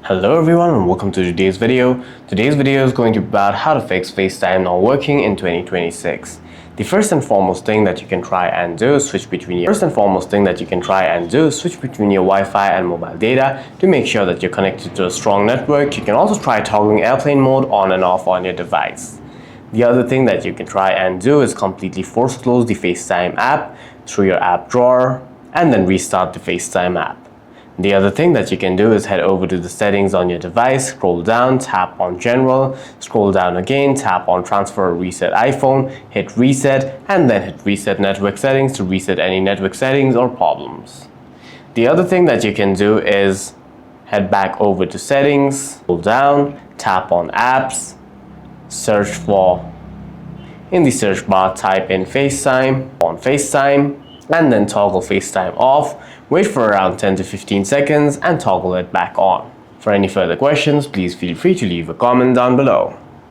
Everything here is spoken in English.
Hello everyone and welcome to today's video. Today's video is going to be about how to fix FaceTime not working in 2026. The first and foremost thing that you can try and do is switch between your Wi-Fi and mobile data to make sure that you're connected to a strong network. You can also try toggling airplane mode on and off on your device. The other thing that you can try and do is completely force close the FaceTime app through your app drawer and then restart the FaceTime app. The other thing that you can do is head over to the settings on your device, scroll down, tap on General, scroll down again, tap on Transfer or Reset iPhone, hit Reset, and then hit Reset Network Settings to reset any network settings or problems. The other thing that you can do is head back over to Settings, scroll down, tap on Apps, search for, in the search bar type in FaceTime, on FaceTime, and then toggle FaceTime off, wait for around 10 to 15 seconds and toggle it back on. For any further questions, please feel free to leave a comment down below.